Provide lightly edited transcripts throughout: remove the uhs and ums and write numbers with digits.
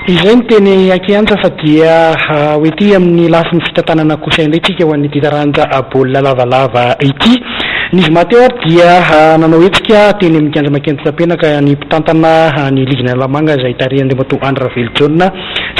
Izay ny teny ankianja fa dia oety amin'ny lafiny fitantanana kosa indray tsika ho an'ny taranja baolina lavalava ity. Ny zoma teo ary dia nanao hetsika teny amin'ny kianja Makento Sapenaka ny mpitantana ny ligina Lamanga izay tarihan'Andriamatoa Andra Velojona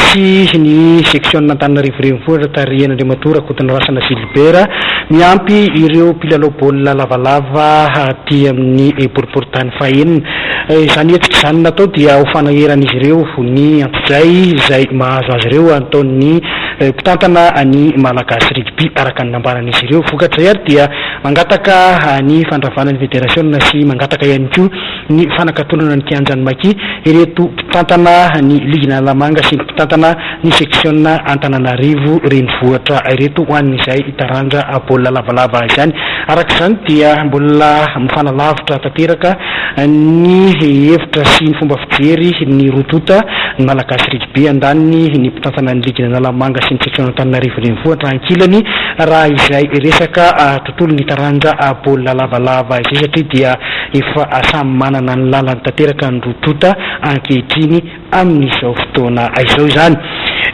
sy ny section Antananarivo renivohitra tarihan'Andriamatoa Rakotana Rasana Gilbert miampy ireo mpilalao baolina lavalava aty amin'ny boriboritany fahenina. Izany hetsika izany natao dia ho fanaheran'izy ireo ny antsizay izay mahazo azy ireo ataon'ny mpitantana ny malagasy rugby araka ny nambaran'izy ireo. Vokatrizay ary dia mangataka ny fandravana ny fédération sy mangataka ihany koa ny fanakatolana ny kianjan'ny Maki ireto mpitantana ny ligina Lamanga sy mpitantana ny section Antananarivo renivohitra ireto ho an'izay taranja baolina lavalava izany. Araka izany dia mbola mifanalavitra tanteraka ny hevitra sy ny fomba fijery ny rotota ny malagasy rugby andaniny ny mpitantana ny ligina Lamanga sy ny section Antananarivo renivohitra ankilany raha izay resaka tontolo ny taranja baolina lavalava izay satria dia efa samy manana ny lalany tanteraka ny rotota ankehitriny amin'izao fotoana izao izany.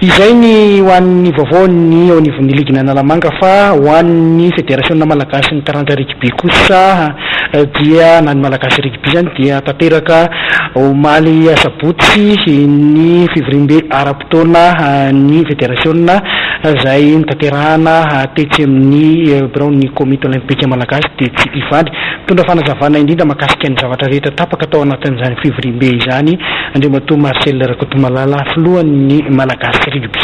Izay ny ho an'ny vaovao ny ao anivon'ny ligina Lamanga fa ho an'ny fédération malagasy ny taranja rugby kosa dia na ny malagasy rugby zany dia tanteraka omaly sabotsy ny fivoriam-be ara-potoana ny fédération izay nitanterahana tetsy amin'ny ny comité olympique malagasy dia tsy ifandry mitondra fanazavana indrindra mahakasika ny zavatra rehetra tapaka atao anatin'izany fivoriam-be izany Andriamatoa Marcel Rakotomalala filohan'ny malagasy rugby.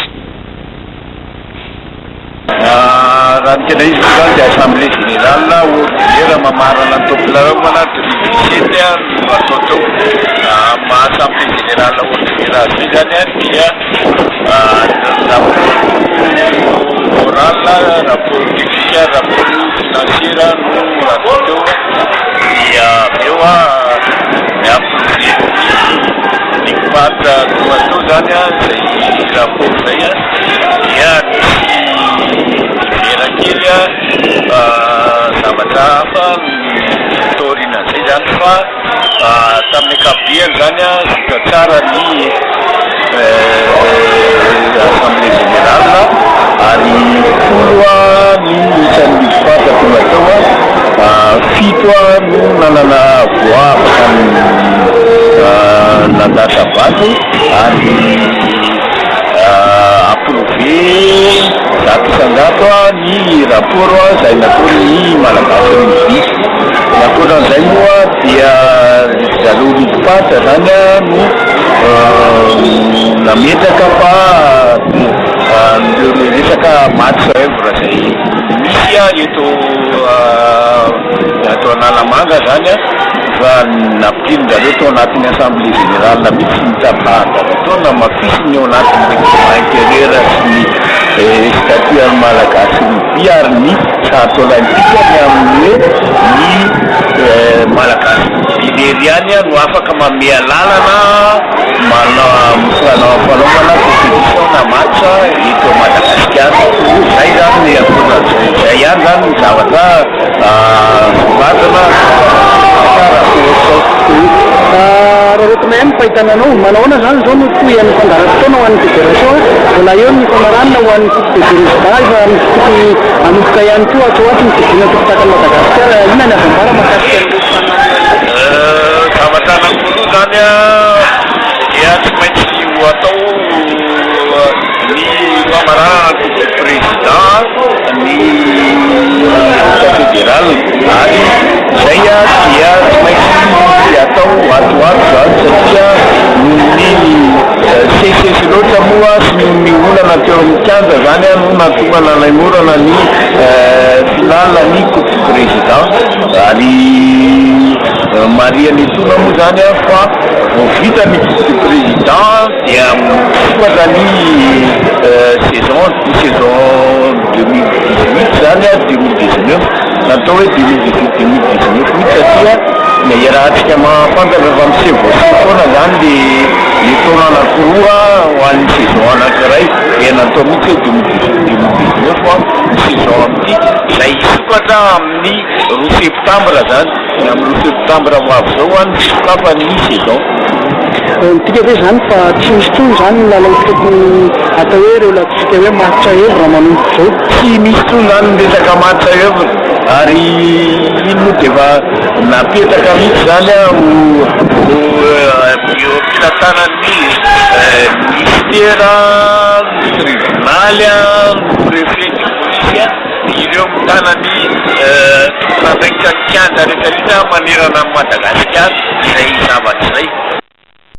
Raha tena izy zany dia assemblée générale ordinaire mamarana ny topilaramana district atao tao assemblée générale ordinaire zay zany dia rapport moral, rapport technique, rapport financier no atao teo dia eo approuvé ny pata no atao zany zay rapport zay dia kely zavatra hafa taorina zay zany fa tamin'ny ankapobeny zany vita tsara ny assemblée générale ary folo ny isan'ny fata tonga tao fito no nanana voix afaka nandasa vato ary approuvé zato isanjato ny rapport zay nataony malagasy rugby. Ankoatran'izay moa dia zalo nifata zany no nametraka fa resaka match œuvre zay misy eto atao Analamanga zany fa nampiriny zareo tao anatin'ny assemblée générale mihitsy nitapahana tao na mafisiny ao anatin'ny règlement intérieur sy ny statut malagasy rugby ary ny charte olympique ny amin'ny ny malagasy ileriany no afaka mamea lalana manao fanaovana compétition na match eto Madagasikara. Zay zany ny akonan'izay ihany zany ny zavatra vadana Rohotman pahitana anao manaona zany zao no toy amin'ny fandaharam-potoana ho an'ny fédération mbola eo ny fanaranana ho an'ny coupe de président fa misy anomboka ihany koa atao aty ny fidina tokotaka Madagasikara ina ny azambara mahakasika zavatra anankoroa zany dia tsy maintsy ho atao ny famarana coupe de président ny fédéral ary zay dia tsy maintsy atao atoato zany satria ny CCC loatra moa sy ny olana teo amin'ny kianja zany no natonga nanaimorana ny finale ny coupe du président ary Maria Netona moa zany fa vita ny coupe du président dia sokatra ny saison 2018 zany 2019 natao hoe 2018-2019 satria iarahantsika mafantatra fa misevosy foana zany le taona anankiroa ho an'ny saison anankiray natao mihitsy hoe 2018-2019 fa ny saison amity zay sokatra amin'ny 2 septembre zany amin'ny 2 septembre ho avy zao any sokafa ny saison. tika hoe zany fa tsy misy tsony zany lalao tokony atao hoe reo latsika hoe matcha hevra manompo zao tsy misy tsony zany resaka matcha hevra ary ino moa de fa napetaka mihitsy zany ampilatanan'ny ministera tribunaly préfet de police ireo mitanany tompona andraikitra kianja rehetrarehetra manerana Madagasikara izay zavatra izay